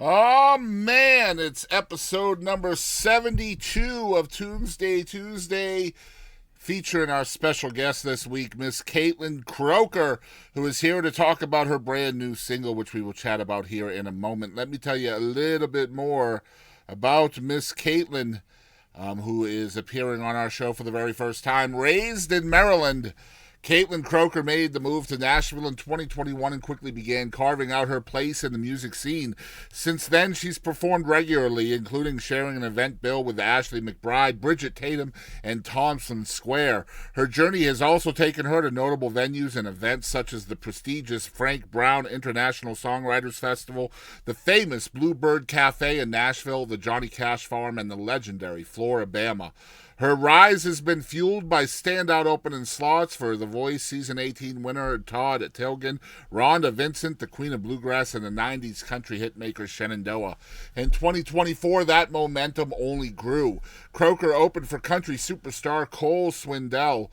Oh man, it's episode number 72 of Tunesday Tuesday, featuring our special guest this week, Miss Kaitlyn Croker, who is here to talk about her brand new single, which we will chat about here in a moment. Let me tell you a little bit more about Miss Kaitlyn, who is appearing on our show for the very first time. Raised in Maryland, Kaitlyn Croker made the move to Nashville in 2021 and quickly began carving out her place in the music scene. Since then, she's performed regularly, including sharing an event bill with Ashley McBryde, Bridget Tatum, and Thompson Square. Her journey has also taken her to notable venues and events such as the prestigious Frank Brown International Songwriters Festival, the famous Bluebird Cafe in Nashville, the Johnny Cash Farm, and the legendary Floribama. Her rise has been fueled by standout opening slots for The Voice Season 18 winner Todd Tilghman, Rhonda Vincent, the Queen of Bluegrass, and the 90s country hitmaker Shenandoah. In 2024, that momentum only grew. Croker opened for country superstar Cole Swindell,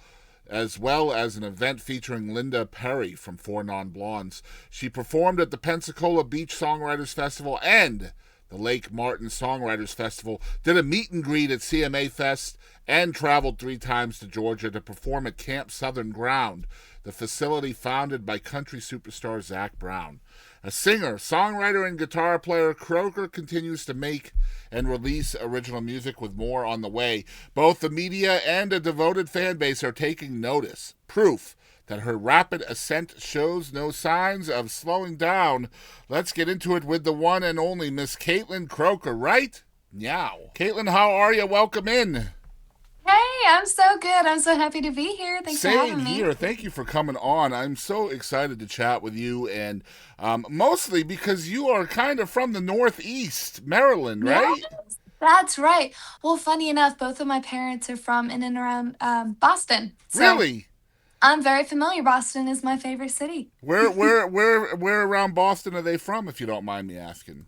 as well as an event featuring Linda Perry from Four Non Blondes. She performed at the Pensacola Beach Songwriters Festival and the Lake Martin Songwriters Festival, did a meet and greet at CMA Fest, and traveled 3 times to Georgia to perform at Camp Southern Ground, the facility founded by country superstar Zac Brown. A singer, songwriter, and guitar player, Croker continues to make and release original music with more on the way. Both the media and a devoted fan base are taking notice. Proof that her rapid ascent shows no signs of slowing down. Let's get into it with the one and only Miss Kaitlyn Croker, right? Meow. Kaitlyn, how are you? Welcome in. Hey, I'm so good. I'm so happy to be here. Thanks for Same having me. here. Thank you for coming on. I'm so excited to chat with you, and mostly because you are kind of from the Northeast, Maryland, Yes, right? that's right. Well, funny enough, both of my parents are from in and around Boston. So Really? I'm very familiar. Boston is my favorite city. Where around Boston are they from, if you don't mind me asking?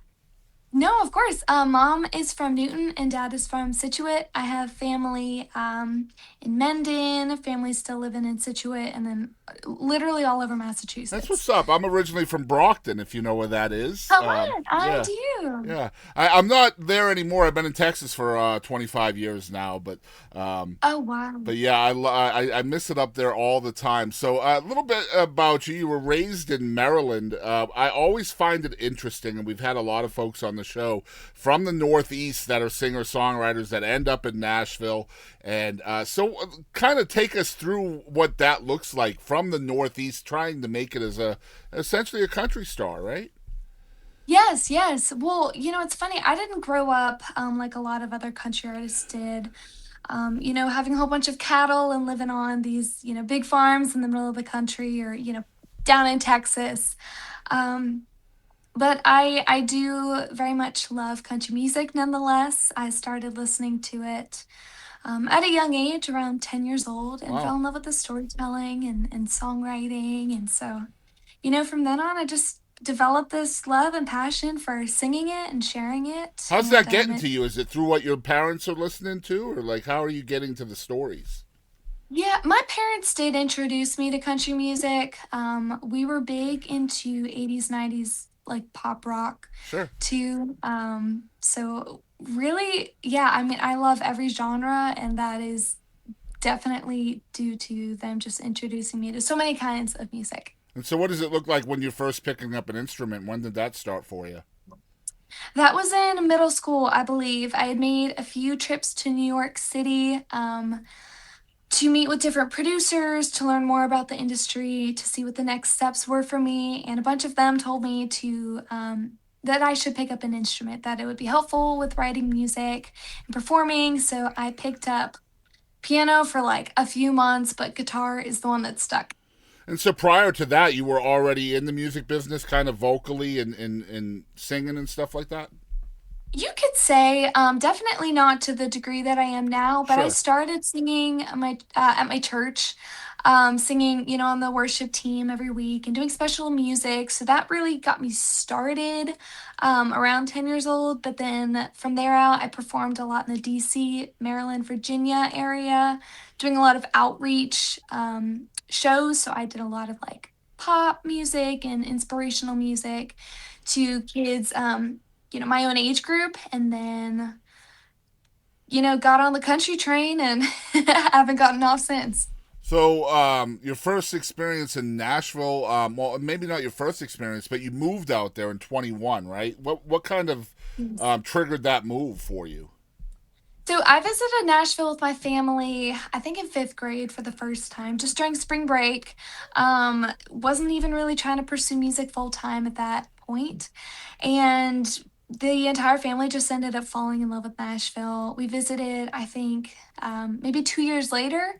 No, of course. Mom is from Newton and dad is from Situate. I have family in Mendon, family still living in Situate, and then literally all over That's Massachusetts. what's up. I'm originally from Brockton, if you know where that is. Oh, what? I Yeah, do. yeah. I'm not there anymore. I've been in Texas for 25 years now, um, Oh, wow. but yeah, I miss it up there all the time. So a little bit about you. You were raised in Maryland. I always find it interesting, and we've had a lot of folks on the show from the Northeast that are singer songwriters that end up in Nashville. And kind of take us through what that looks like from the Northeast, trying to make it as a essentially a country star, right? Yes, yes. Well, it's funny. I didn't grow up like a lot of other country artists did. Having a whole bunch of cattle and living on these, big farms in the middle of the country or, down in Texas. Um, but I do very much love country music nonetheless. I started listening to it at a young age, around 10 years old, and fell Wow. in love with the storytelling and songwriting. And so from then on, I just developed this love and passion for singing it and sharing it. How's And that getting to you? Is it through what your parents are listening to, or like how are you getting to the stories? yeah, my parents did introduce me to country music. We were big into 80s, 90s, like pop rock Sure. too. So really, yeah, I mean, I love every genre, and that is definitely due to them just introducing me to so many kinds of music. And so, what does it look like when you're first picking up an instrument? When did that start for you? That was in middle school, I believe. I had made a few trips to New York City to meet with different producers, to learn more about the industry, to see what the next steps were for me. And a bunch of them told me that I should pick up an instrument, that it would be helpful with writing music and performing. So I picked up piano for like a few months, but guitar is the one that stuck. And so, prior to that, you were already in the music business, kind of vocally and singing and stuff like that. You could say, definitely not to the degree that I am now, but I Sure. started singing at my church, singing, on the worship team every week and doing special music. So that really got me started around 10 years old. But then from there out, I performed a lot in the DC, Maryland, Virginia area, doing a lot of outreach shows. So I did a lot of like pop music and inspirational music to kids. my own age group, and then, got on the country train and haven't gotten off since. So, your first experience in Nashville, well, maybe not your first experience, but you moved out there in 21, right? What kind of Yes. triggered that move for you? So I visited Nashville with my family, I think in fifth grade for the first time, just during spring break. Wasn't even really trying to pursue music full time at that point. And the entire family just ended up falling in love with Nashville. We visited, I think, maybe 2 years later.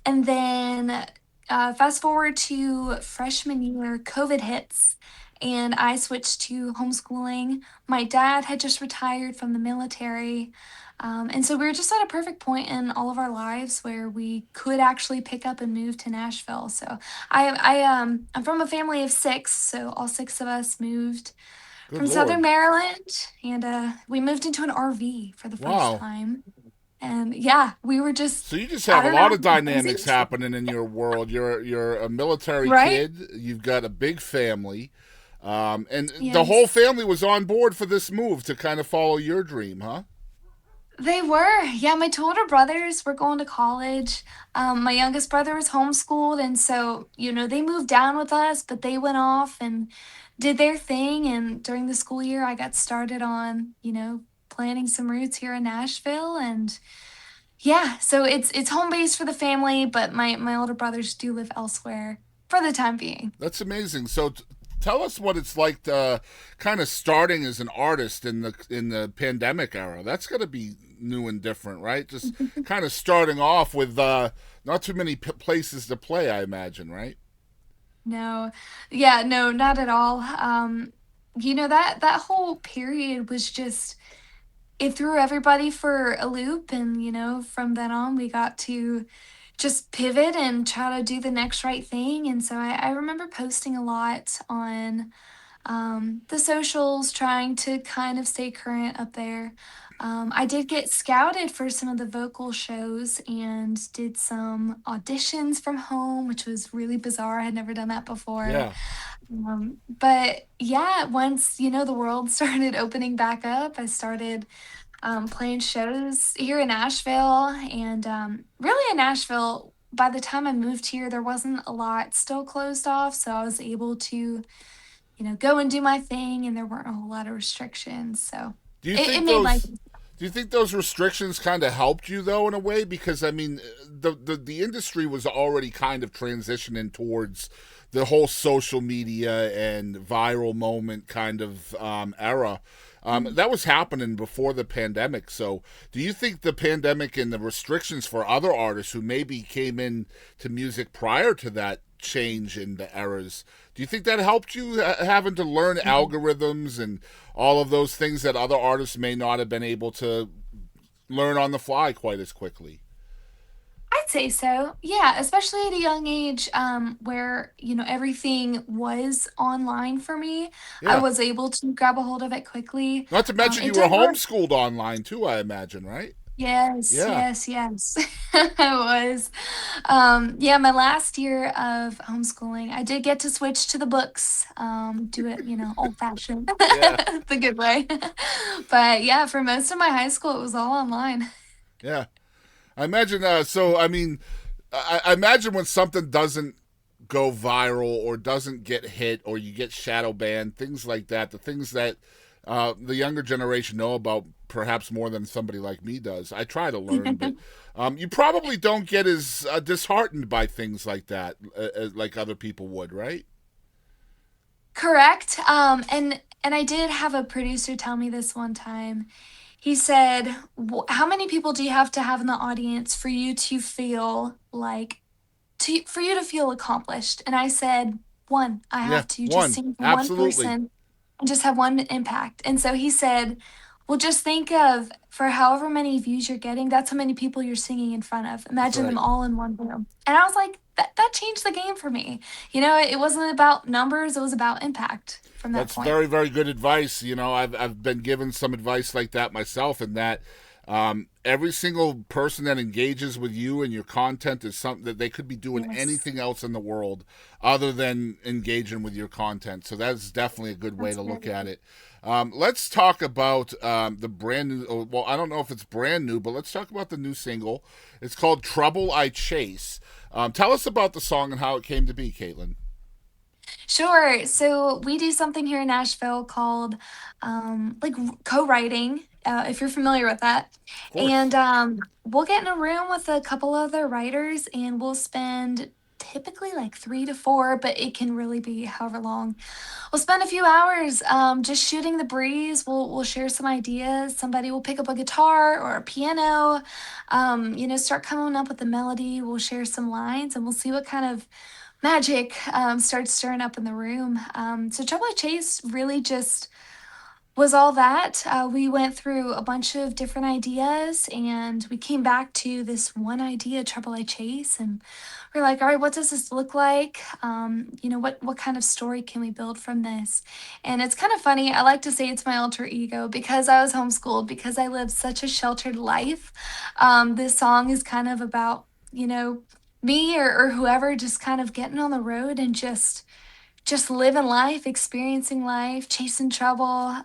And then fast forward to freshman year, COVID hits, and I switched to homeschooling. My dad had just retired from the military. And so we were just at a perfect point in all of our lives where we could actually pick up and move to Nashville. So I'm from a family of six, so all six of us moved Good from Southern Lord. Maryland, and we moved into an RV for the first Wow. time. And yeah, we were just, So you just I have a don't lot know, of crazy, dynamics happening in your world. You're a military right? kid. You've got a big family, and the whole Yes. family was on board for this move to kind of follow your dream, huh? They were. Yeah, my two older brothers were going to college. My youngest brother was homeschooled, and so, they moved down with us, but they went off and did their thing. And during the school year, I got started on, planting some roots here in Nashville. And yeah, so it's home base for the family, but my older brothers do live elsewhere for the time being. That's amazing. So, tell us what it's like to kind of starting as an artist in the pandemic era. That's got to be new and different, right? Just kind of starting off with not too many places to play, I imagine, right? No, yeah, no, not at all. That whole period was just, it threw everybody for a loop, and from then on we got to just pivot and try to do the next right thing. And so I remember posting a lot on the socials, trying to kind of stay current up there. I did get scouted for some of the vocal shows and did some auditions from home, which was really bizarre. I had never done that before. Yeah. But yeah, once, the world started opening back up, I started playing shows here in Nashville. And really, in Nashville, by the time I moved here, there wasn't a lot still closed off. So I was able to, go and do my thing, and there weren't a whole lot of restrictions. So Do you it think made life. those do you think those restrictions kind of helped you though in a way? Because I mean, the industry was already kind of transitioning towards the whole social media and viral moment kind of era. That was happening before the pandemic. So, do you think the pandemic and the restrictions for other artists who maybe came in to music prior to that change in the eras, do you think that helped you having to learn algorithms and all of those things that other artists may not have been able to learn on the fly quite as quickly? I'd say so. Yeah, especially at a young age, where, everything was online for me. I Yeah. was able to grab a hold of it quickly. Not to mention It you were did work. homeschooled online too, I imagine, right? Yes, Yeah. yes, yes. I was. Yeah, my last year of homeschooling, I did get to switch to the books, do it, old fashioned, Yeah. the good way. But yeah, for most of my high school, it was all online. Yeah. I imagine. So, I mean, I imagine when something doesn't go viral or doesn't get hit or you get shadow banned, things like that, the things that the younger generation know about perhaps more than somebody like me does. I try to learn, but you probably don't get as disheartened by things like that like other people would, right? Correct. And I did have a producer tell me this one time. He said, "How many people do you have to have in the audience for you to feel like for you to feel accomplished?" And I said, "One. I Yeah, have to just one. sing for one Absolutely. person and just have one impact." And so he said, "Well, just think of, for however many views you're getting, that's how many people you're singing in front of. That's Imagine them right. all in one room." And I was like, that changed the game for me. It wasn't about numbers, it was about impact from that That's point. very, very good advice. I've been given some advice like that myself, and that Every single person that engages with you and your content is something that they could be doing Yes, anything else in the world other than engaging with your content. So that's definitely a good way that's to look great. at it. Let's talk about the brand new. Well, I don't know if it's brand new, but let's talk about the new single. It's called "Trouble I Chase." Tell us about the song and how it came to be, Kaitlyn. Sure. So we do something here in Nashville called like co-writing, if you're familiar with that. Of course. And we'll get in a room with a couple other writers and we'll spend typically like 3 to 4, but it can really be however long. We'll spend a few hours just shooting the breeze. We'll share some ideas. Somebody will pick up a guitar or a piano, start coming up with a melody. We'll share some lines and we'll see what kind of magic starts stirring up in the room. So Trouble Chase really just was all that. We went through a bunch of different ideas and we came back to this one idea, Trouble I Chase, and we're like, all right, what does this look like? What kind of story can we build from this? And it's kind of funny. I like to say it's my alter ego because I was homeschooled, because I lived such a sheltered life. This song is kind of about, me or whoever just kind of getting on the road and just living life, experiencing life, chasing trouble.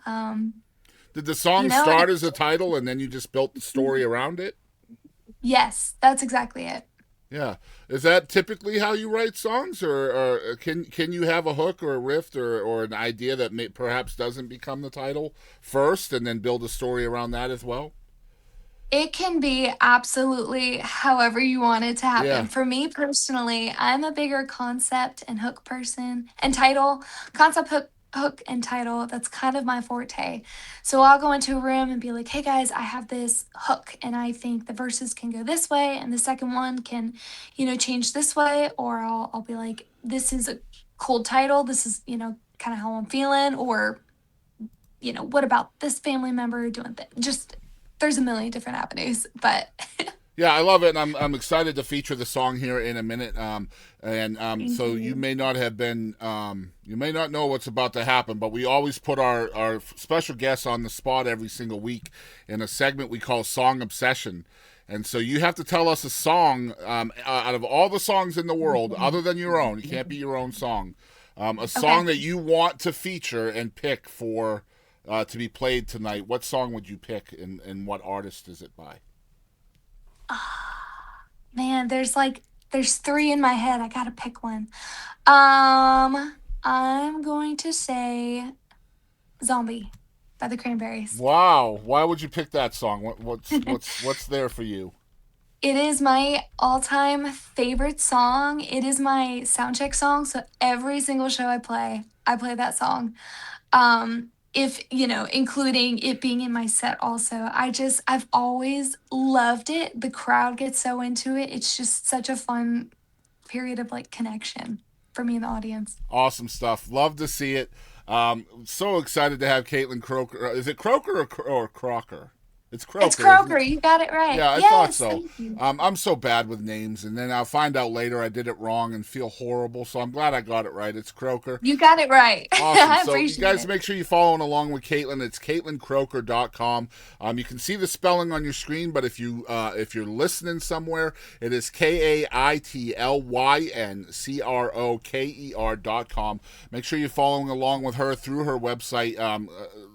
Did the song And start as a title and then you just built the story around it? yes, that's exactly it. Yeah, is that typically how you write songs, or can you have a hook or a riff or an idea that perhaps doesn't become the title first, and then build a story around that as well? It can be absolutely however you want it to Yeah, happen. For me personally, I'm a bigger concept and hook person and title, concept hook and title. That's kind of my forte. So I'll go into a room and be like, "Hey guys, I have this hook and I think the verses can go this way and the second one can, change this way." Or I'll be like, "This is a cool title. This is, kind of how I'm feeling." Or what about this family member doing just there's a million different avenues, but yeah, I love it, and I'm excited to feature the song here in a minute. And thank so you you. may not have been, you may not know what's about to happen, but we always put our special guests on the spot every single week in a segment we call Song Obsession. And so you have to tell us a song out of all the songs in the world, other than your own. It can't be your own song. A Okay. song that you want to feature and pick for to be played tonight. What song would you pick, and what artist is it by? Man, there's three in my head. I gotta pick one. I'm going to say Zombie by the Cranberries. Wow, why would you pick that song? What's there for you? It is my all-time favorite song. It is my soundcheck song. So every single show I play that song. If, including it being in my set also. I've always loved it. The crowd gets so into it. It's just such a fun period of like connection for me and the audience. Awesome stuff. Love to see it. So excited to have Kaitlyn Croker. Is it Croker or Crocker? It's It's Croker, isn't Croker. it? You got it right. Yeah, I thought Yes, so. thank you. I'm so bad with names, and then I'll find out later I did it wrong and feel horrible. So I'm glad I got it right. It's Croker. You got it right. Awesome. I So you appreciate guys it. make sure you following along with Kaitlyn. It's KaitlynCroker.com. You can see the spelling on your screen, but if you're listening somewhere, it is KaitlynCroker.com. Make sure you're following along with her through her website.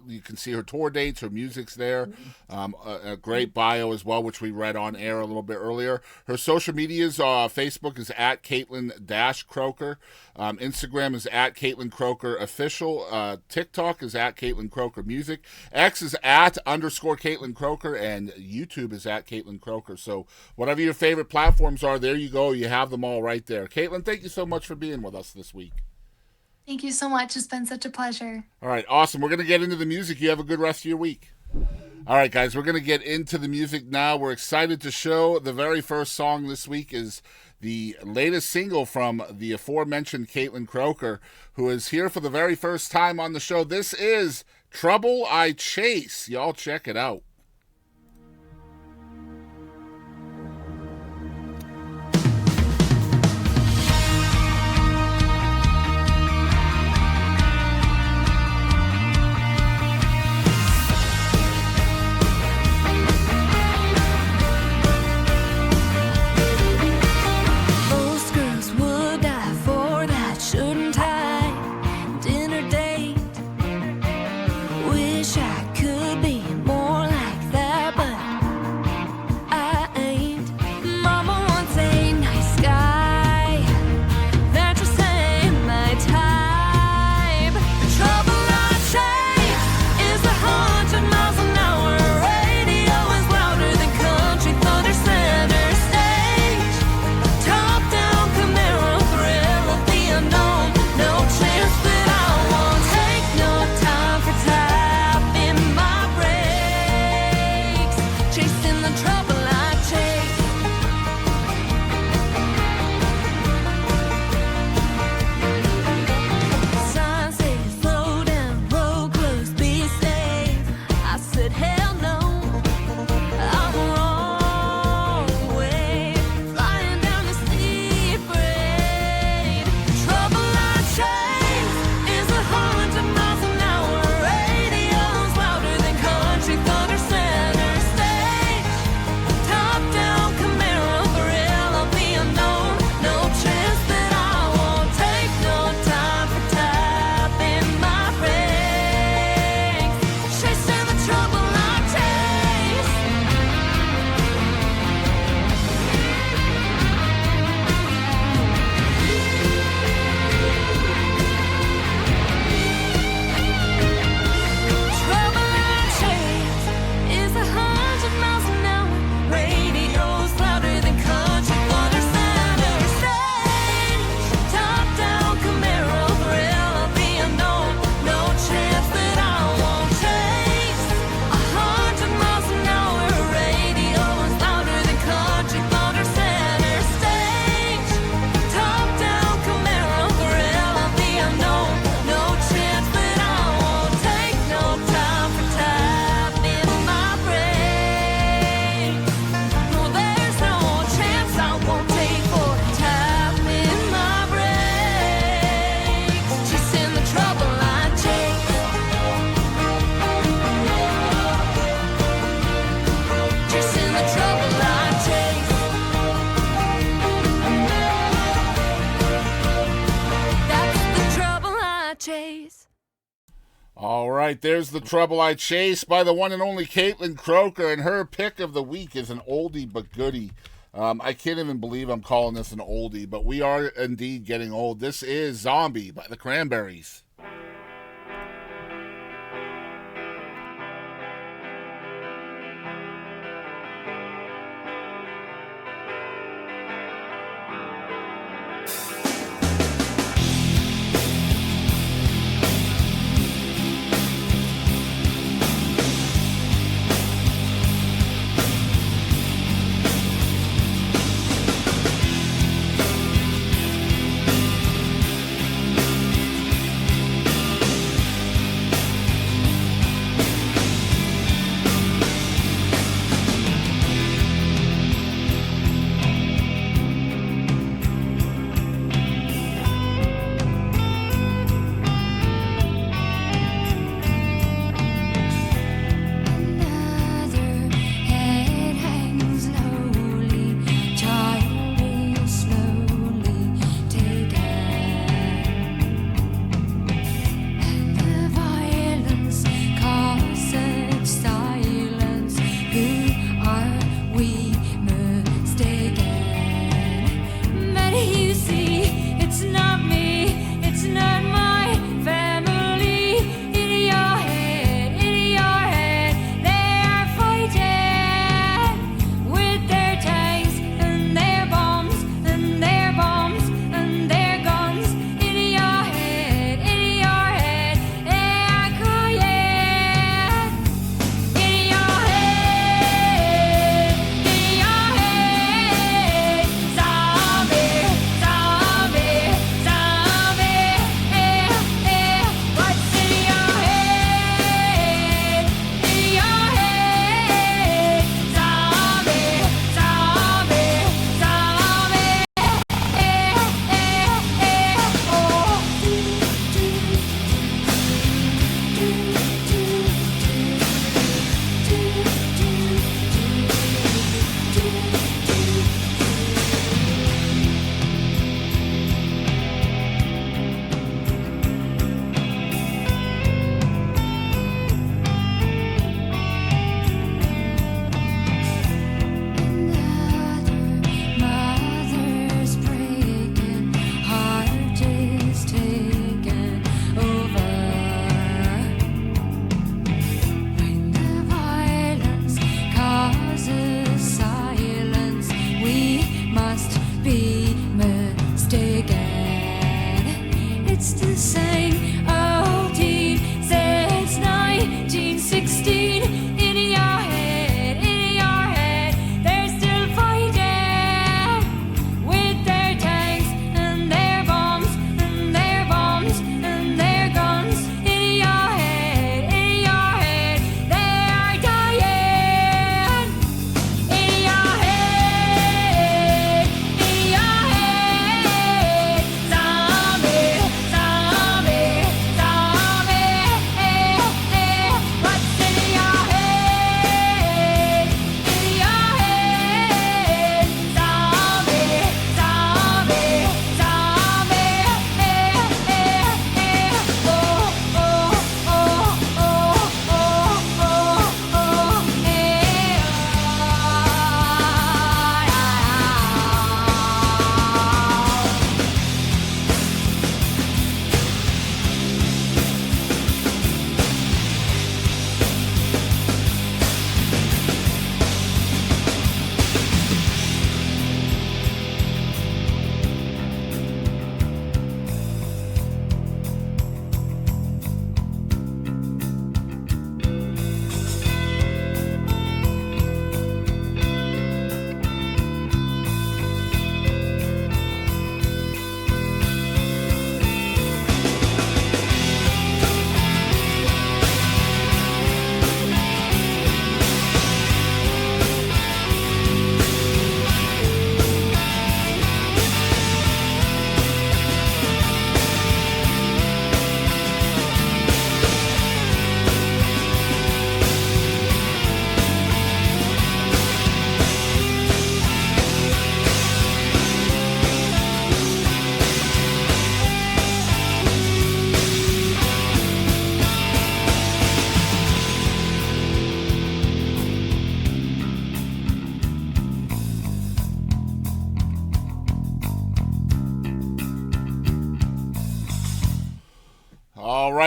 You can see her tour dates, her music's there. A great bio as well, which we read on air a little bit earlier. Her social medias, Facebook is at Kaitlyn-Croker. Instagram is at Kaitlyn Croker Official. TikTok is at Kaitlyn Croker Music. X is at _ Kaitlyn Croker. And YouTube is at Kaitlyn Croker. So whatever your favorite platforms are, there you go. You have them all right there. Kaitlyn, thank you so much for being with us this week. Thank you so much. It's been such a pleasure. All right, awesome. We're going to get into the music. You have a good rest of your week. All right, guys, we're going to get into the music now. We're excited to show the very first song this week is the latest single from the aforementioned Kaitlyn Croker, who is here for the very first time on the show. This is Trouble I Chase. Y'all check it out. right, there's the trouble I chase by the one and only Kaitlyn Croker, and her pick of the week is an oldie but goodie. I can't even believe I'm calling this an oldie, but we are indeed getting old. This is Zombie by the Cranberries.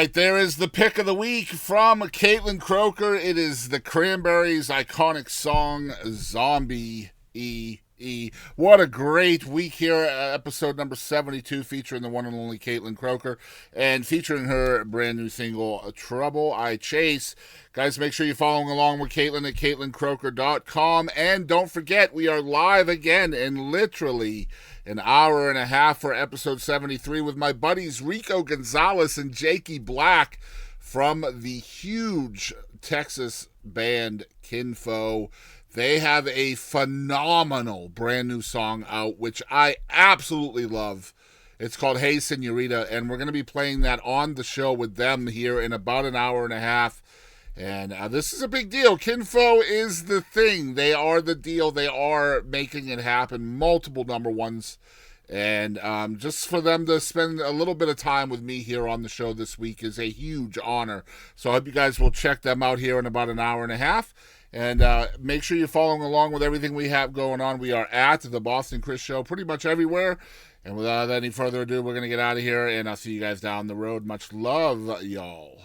right, there is the pick of the week from Kaitlyn Croker. It is the Cranberries' iconic song, Zombie E. What a great week here. Episode number 72, featuring the one and only Kaitlyn Croker, and featuring her brand new single, Trouble I Chase. Guys, make sure you're following along with Kaitlyn at KaitlynCroker.com. And don't forget, we are live again in literally an hour and a half for episode 73 with my buddies Rico Gonzalez and Jakey Black from the huge Texas band Kinfo. They have a phenomenal brand new song out, which I absolutely love. It's called Hey Senorita, and we're going to be playing that on the show with them here in about an hour and a half. And this is a big deal. Kinfo is the thing. They are the deal. They are making it happen. Multiple number ones. And just for them to spend a little bit of time with me here on the show this week is a huge honor. So I hope you guys will check them out here in about an hour and a half. And make sure you're following along with everything we have going on. We are at the Boston Chris Show pretty much everywhere. And without any further ado, we're going to get out of here. And I'll see you guys down the road. Much love, y'all.